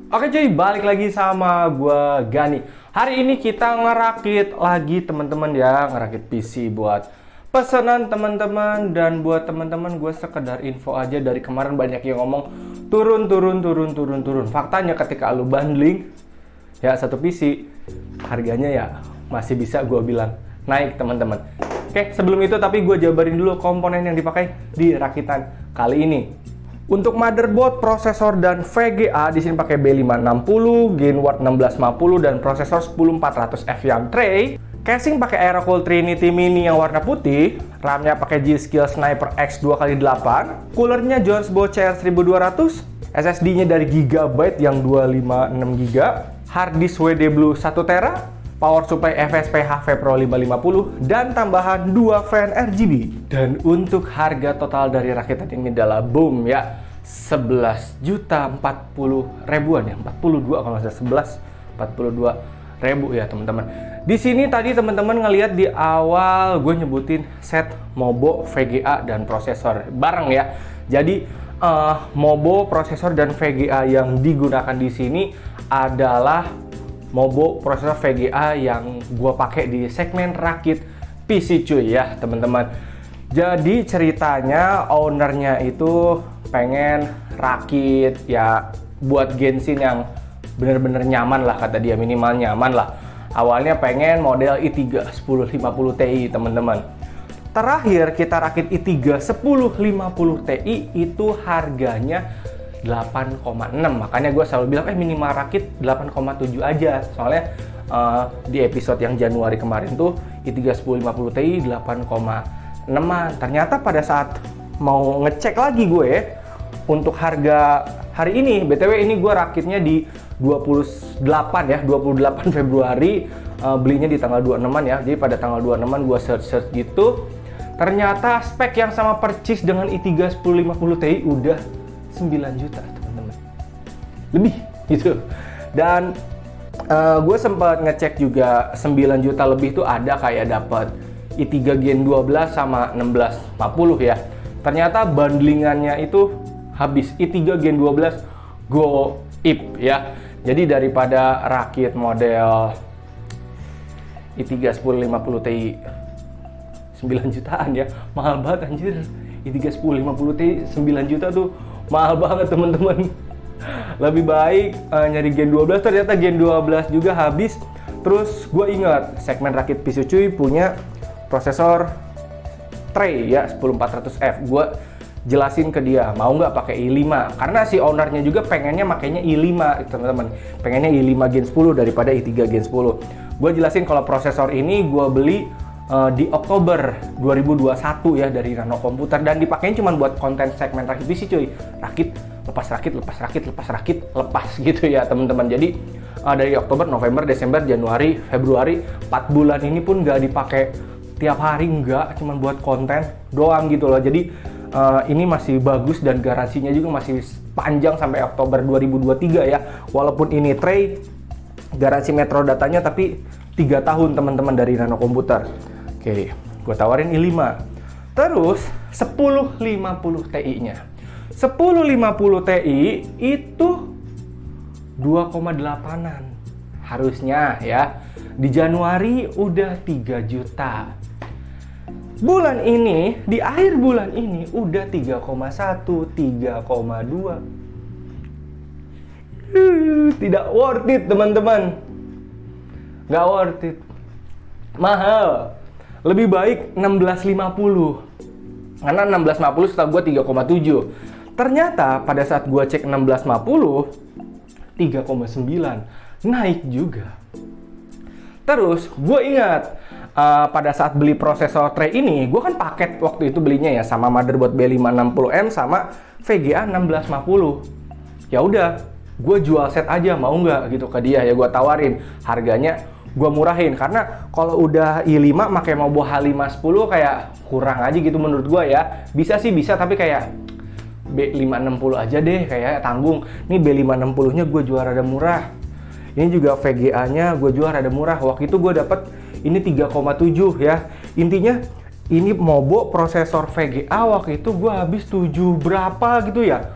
Oke cuy, balik lagi sama gua Gani. Hari ini kita ngerakit lagi teman-teman ya, ngerakit PC buat pesanan teman-teman. Dan buat teman-teman gue sekedar info aja, dari kemarin banyak yang ngomong turun. Faktanya ketika lu bundling ya satu PC, harganya ya masih bisa gue bilang naik teman-teman. Oke, sebelum itu tapi gue jabarin dulu komponen yang dipakai di rakitan kali ini. Untuk motherboard, prosesor, dan VGA di sini pakai B560, Gainward 1650, dan prosesor 10400F yang tray. Casing pakai Aerocool Trinity Mini yang warna putih. RAM-nya pakai G-Skill Sniper X 2x8. Coolernya Jonesbow CR1200. SSD-nya dari Gigabyte yang 256GB. Hard disk WD Blue 1TB. Power supply FSP HP Pro 550 dan tambahan 2 fan RGB. Dan untuk harga total dari rakitan ini adalah boom ya, 11.040.000 ya, 42 kalau nggak salah, 42 ribu ya teman-teman. Di sini tadi teman-teman ngelihat di awal gue nyebutin set Mobo, VGA dan prosesor bareng ya. Jadi Mobo, prosesor dan VGA yang digunakan di sini adalah Mobo prosesor VGA yang gue pakai di segmen rakit PC cuy ya teman-teman. Jadi ceritanya ownernya itu pengen rakit ya buat Genshin yang bener-bener nyaman lah, kata dia, minimal nyaman lah. Awalnya pengen model i3 1050 Ti teman-teman. Terakhir kita rakit i3 1050 Ti itu harganya 8,6, makanya gue selalu bilang minimal rakit 8,7 aja. Soalnya di episode yang Januari kemarin tuh i3 1050 Ti 8,6an. Ternyata pada saat mau ngecek lagi gue untuk harga hari ini, BTW ini gue rakitnya di 28 ya, 28 Februari, belinya di tanggal 26an ya. Jadi pada tanggal 26an gue search gitu, ternyata spek yang sama percis dengan i3 1050 Ti udah 9 juta teman-teman, lebih gitu. Dan gue sempat ngecek juga 9 juta lebih tuh ada kayak dapat i3 Gen 12 sama 1650 ya. Ternyata bundlingannya itu habis i3 Gen 12 goib ya. Jadi daripada rakit model i3 1050 Ti 9 jutaan ya, mahal banget anjir. i3 1050 Ti 9 juta tuh mahal banget teman-teman. Lebih baik nyari Gen 12. Ternyata Gen 12 juga habis. Terus gue ingat segmen rakit PC cuy punya prosesor tray ya 10400F. Gue jelasin ke dia mau nggak pakai i5, karena si ownernya juga pengennya makainya i5 teman-teman, pengennya i5 Gen 10 daripada i3 Gen 10. Gue jelasin kalau prosesor ini gue beli di Oktober 2021 ya dari Nano Komputer, dan dipakainya cuma buat konten segmen rakit PC cuy. Rakit, lepas gitu ya teman-teman. Jadi dari Oktober, November, Desember, Januari, Februari, 4 bulan ini pun nggak dipakai tiap hari, nggak, cuma buat konten doang gitu loh. Jadi ini masih bagus dan garansinya juga masih panjang sampai Oktober 2023 ya. Walaupun ini tray, garansi metro datanya tapi 3 tahun teman-teman dari Nano Komputer. Oke, gue tawarin i5. Terus 1050 Ti-nya. 1050 Ti itu 2,8an harusnya ya. Di Januari udah 3 juta. Bulan ini, di akhir bulan ini udah 3,1, 3,2. Tidak worth it teman-teman. Nggak worth it. Mahal. Lebih baik 1650. Karena 1650 setahu gue 3,7. Ternyata pada saat gue cek 1650 3,9. Naik juga. Terus gue ingat pada saat beli prosesor tray ini, gue kan paket waktu itu belinya ya sama motherboard B560M sama VGA 1650. Ya udah, gue jual set aja, mau nggak gitu ke dia ya. Gue tawarin harganya, gue murahin, karena kalau udah i5 pakai Mobo H510 kayak kurang aja gitu menurut gue ya. Bisa sih bisa, tapi kayak B560 aja deh, kayak tanggung. Nih B560 nya gue jual rada murah, ini juga VGA nya gue jual rada murah. Waktu itu gue dapet ini 3,7 ya. Intinya ini Mobo prosesor VGA waktu itu gue habis 7 berapa gitu ya,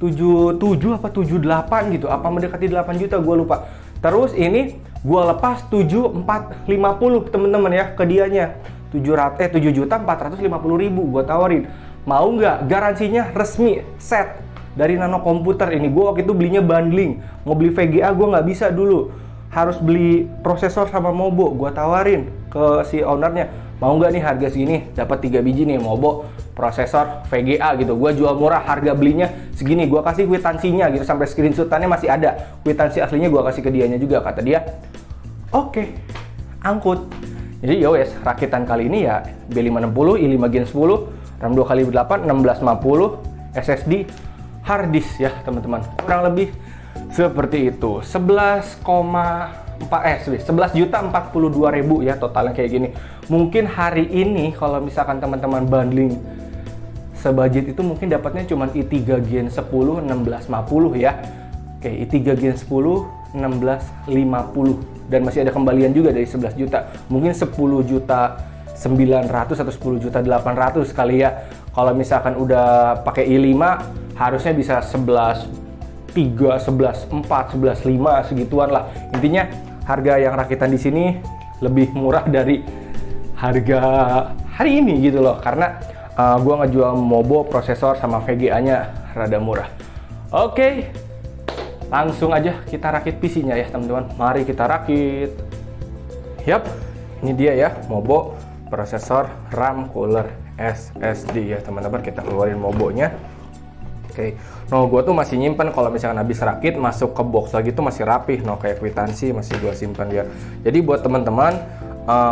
77 apa 78 gitu, apa mendekati 8 juta gue lupa. Terus ini gue lepas 7450 temen-temen ya ke dianya. 7.450.000 gue tawarin. Mau nggak? Garansinya resmi set dari Nano Komputer ini. Gue waktu itu belinya bundling. Mau beli VGA gue nggak bisa dulu. Harus beli prosesor sama Mobo. Gue tawarin ke si ownernya. Mau nggak nih harga segini? Dapat 3 biji nih Mobo, prosesor, VGA gitu. Gue jual murah, harga belinya segini. Gue kasih kwitansinya gitu. Sampai screenshotannya masih ada. Kwitansi aslinya gue kasih ke dianya juga. Kata dia, oke, angkut. Jadi yowes, rakitan kali ini ya B560, i5 Gen 10, RAM 2x8, 1650, SSD, hard disk ya teman-teman. Kurang lebih seperti itu. 11.042.000 ya totalnya kayak gini. Mungkin hari ini kalau misalkan teman-teman bundling sebudget itu mungkin dapatnya cuma i3 Gen 10, 1650 ya. Oke, i3 Gen 10, 1650. Dan masih ada kembalian juga dari 11 juta. Mungkin 10 juta 900 atau 10 juta 800 kali ya. Kalau misalkan udah pakai i5 harusnya bisa 11.3, 11.4, 11.5 segituan lah. Intinya harga yang rakitan di sini lebih murah dari harga hari ini gitu loh. Karena gua ngejual Mobo prosesor sama VGA-nya rada murah. Oke. Langsung aja kita rakit PC-nya ya teman-teman. Mari kita rakit. Yap, ini dia ya Mobo prosesor, RAM, cooler, SSD ya teman-teman. Kita keluarin Mobonya. Oke, no gue tuh masih nyimpen kalau misalkan habis rakit masuk ke box lagi tuh masih rapih. No kayak kwitansi masih gue simpan ya. Jadi buat teman-teman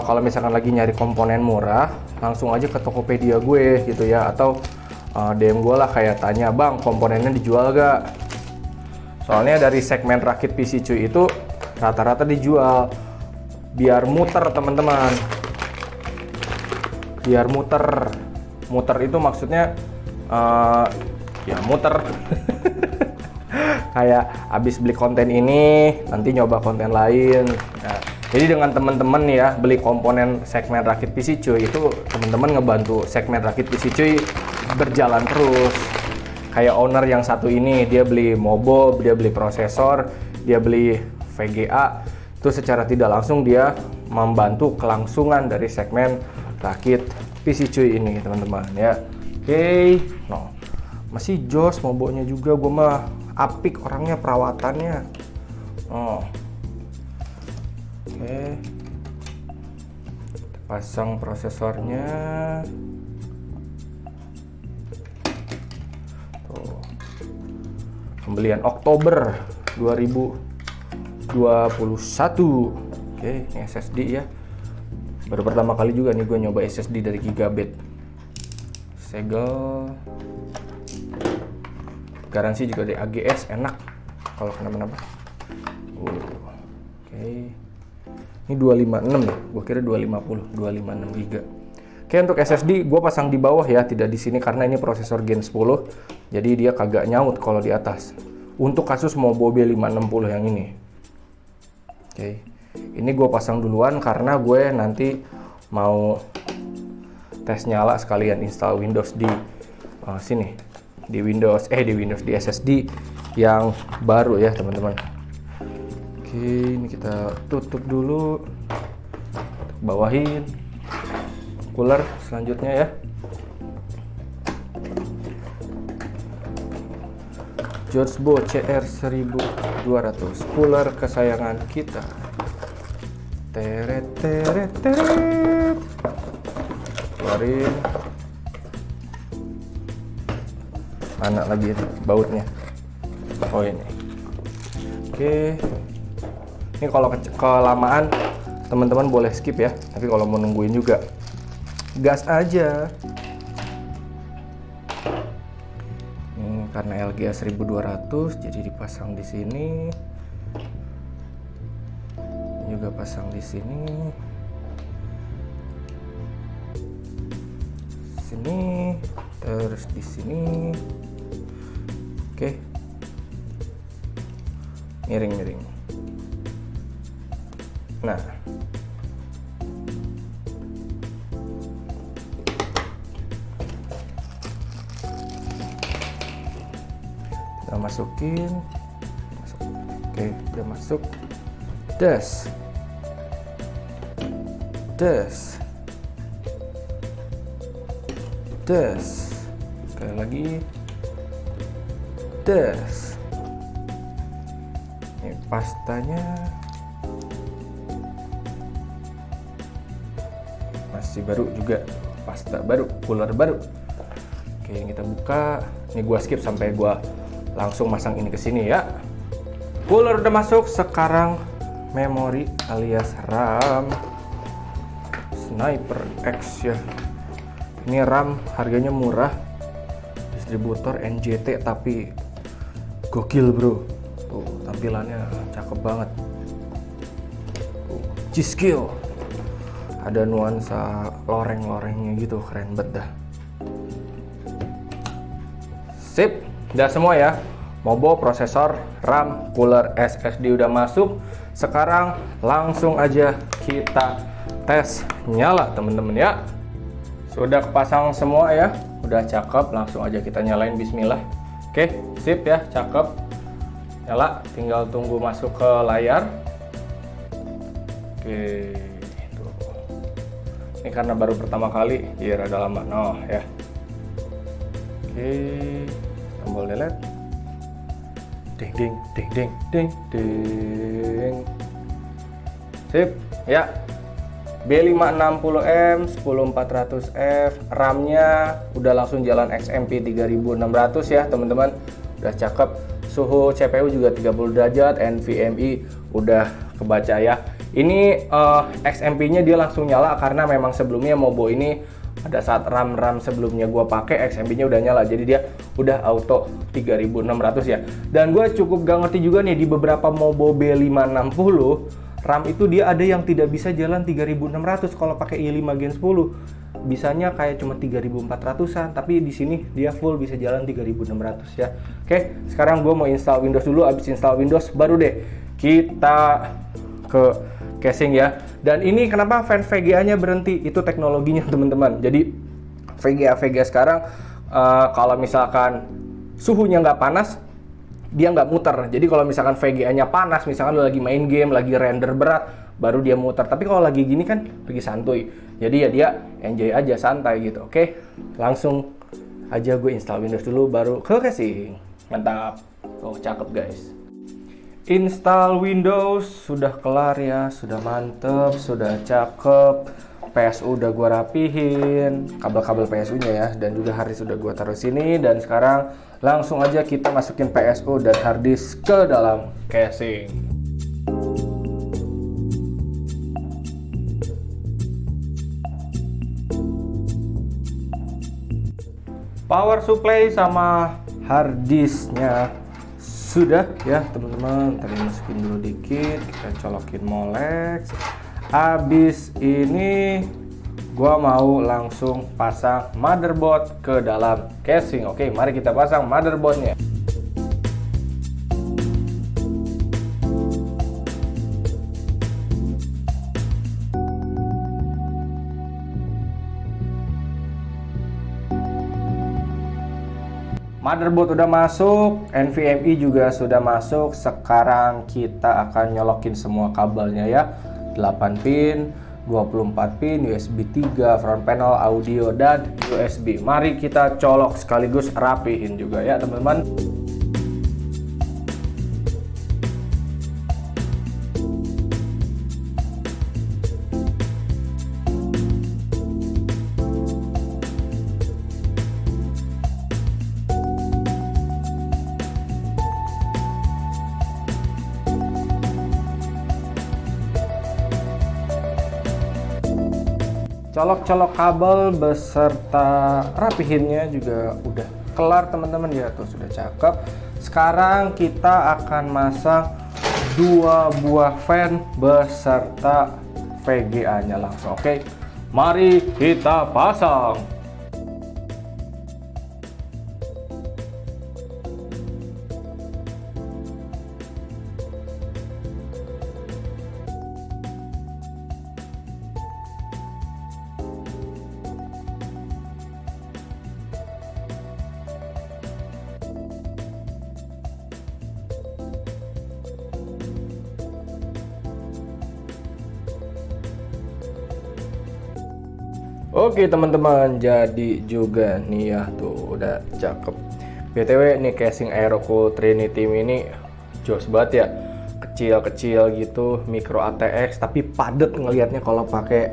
kalau misalkan lagi nyari komponen murah, langsung aja ke Tokopedia gue gitu ya. Atau DM gue lah kayak tanya, bang komponennya dijual gak? Soalnya dari segmen rakit PC cuy itu rata-rata dijual biar muter teman-teman. Biar muter. Muter itu maksudnya ya muter. Kayak abis beli konten ini nanti nyoba konten lain. Nah, jadi dengan teman-teman ya beli komponen segmen rakit PC cuy itu teman-teman ngebantu segmen rakit PC cuy berjalan terus. Kayak owner yang satu ini, dia beli Mobo, dia beli prosesor, dia beli VGA. Itu secara tidak langsung dia membantu kelangsungan dari segmen rakit PC cuy ini teman-teman ya. Oke, no. Masih jos Mobonya juga, gue mah apik orangnya perawatannya. Oh. Oke. Pasang prosesornya. Pembelian Oktober 2021. Oke, ini SSD ya. Baru pertama kali juga nih gue nyoba SSD dari Gigabit. Segel. Garansi juga dari AGS, enak kalau kenapa-napa. Oke. Ini 256 ya. Gue kira 250, 256 GB. Oke, untuk SSD gue pasang di bawah ya, tidak di sini karena ini prosesor Gen 10. Jadi dia kagak nyaut kalau di atas. Untuk kasus Mobo B560 yang ini. Oke. Ini gue pasang duluan karena gue nanti mau tes nyala sekalian install Windows di sini. Di Windows di SSD yang baru ya, teman-teman. Oke, ini kita tutup dulu. Bawahin cooler selanjutnya ya. Georgebo CR1200 cooler kesayangan kita. Teret teret teret. Keluarin. Mana lagi itu bautnya? Oh ini. Oke. Ini kalau kelamaan teman-teman boleh skip ya. Tapi kalau mau nungguin juga gas aja. Ini karena LGA 1200 jadi dipasang di sini. Ini juga pasang di sini. Sini, terus di sini. Oke. Miring-miring. Nah, Kita masukin. Oke, udah masuk. Das. Sekali lagi. Das. Ini pastanya masih baru juga, pasta baru, cooler baru. Oke, yang kita buka. Ini gua skip sampai gua langsung masang ini ke sini ya. Cooler udah masuk, sekarang memori alias RAM Sniper X ya. Ini RAM harganya murah, distributor NJT, tapi gokil bro. Tuh tampilannya cakep banget. G-Skill, ada nuansa loreng-lorengnya gitu, keren banget dah. Sip, udah semua ya. Mobo, prosesor, RAM, cooler, SSD udah masuk. Sekarang langsung aja kita tes nyala temen-temen ya. Sudah kepasang semua ya, udah cakep. Langsung aja kita nyalain, bismillah. Oke, sip ya, cakep. Nyala, tinggal tunggu masuk ke layar. Oke, tuh. Ini karena baru pertama kali, jadi rada lama. Noh ya. Oke, tombol delete. Ding. Sip ya. B560M 10400F, RAM-nya udah langsung jalan XMP 3600 ya teman-teman. Udah cakep. Suhu CPU juga 30 derajat, NVMe udah kebaca ya. Ini XMP-nya dia langsung nyala karena memang sebelumnya Mobo ini pada saat RAM sebelumnya gue pakai XMP-nya udah nyala, jadi dia udah auto 3600 ya. Dan gue cukup gak ngerti juga nih, di beberapa Mobo B560 RAM itu dia ada yang tidak bisa jalan 3600 kalau pakai i5 Gen 10. Bisanya kayak cuma 3400-an, tapi di sini dia full bisa jalan 3600 ya. Oke, sekarang gue mau install Windows dulu. Abis install Windows baru deh kita ke casing ya. Dan ini kenapa fan VGA-nya berhenti? Itu teknologinya teman-teman. Jadi VGA sekarang kalau misalkan suhunya nggak panas, dia nggak muter. Jadi kalau misalkan VGA-nya panas, misalkan lo lagi main game, lagi render berat, baru dia muter. Tapi kalau lagi gini kan lagi santuy. Jadi ya dia enjoy aja, santai gitu. Oke, langsung aja gue install Windows dulu baru ke casing. Mantap. Oh, cakep guys. Install Windows sudah kelar ya, sudah mantep, sudah cakep. PSU udah gua rapihin, kabel-kabel PSU-nya ya, dan juga harddisk sudah gua taruh sini. Dan sekarang langsung aja kita masukin PSU dan harddisk ke dalam casing. Power supply sama harddisknya sudah ya teman-teman. Tadi masukin dulu dikit, kita colokin molex. Abis ini gua mau langsung pasang motherboard ke dalam casing. Oke, mari kita pasang motherboardnya. Motherboard udah masuk, NVMe juga sudah masuk. Sekarang kita akan nyolokin semua kabelnya ya. 8 pin, 24 pin, USB 3, front panel, audio, dan USB. Mari kita colok sekaligus rapihin juga ya teman-teman. Colok-colok kabel beserta rapihinnya juga udah kelar teman-teman ya, tuh sudah cakep. Sekarang kita akan masang 2 buah fan beserta VGA-nya langsung. Oke, mari kita pasang. Oke teman-teman, jadi juga nih ya, tuh udah cakep. BTW nih casing Aerocool Trinity ini jos banget ya. Kecil-kecil gitu, micro ATX tapi padet ngelihatnya kalau pakai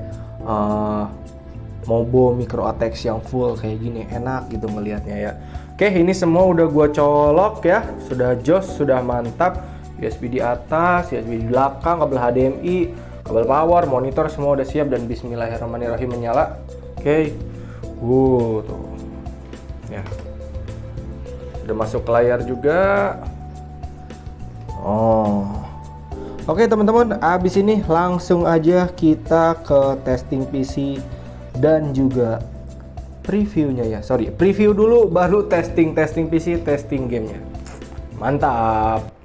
Mobo micro ATX yang full kayak gini, enak gitu ngelihatnya ya. Oke, ini semua udah gua colok ya, sudah jos, sudah mantap. USB di atas, USB di belakang, kabel HDMI, kabel power, monitor semua udah siap dan bismillahirrahmanirrahim menyala. Oke. Tuh. Ya. Udah masuk ke layar juga. Oke teman-teman, abis ini langsung aja kita ke testing PC dan juga previewnya ya. Preview dulu baru testing PC, testing gamenya. Mantap.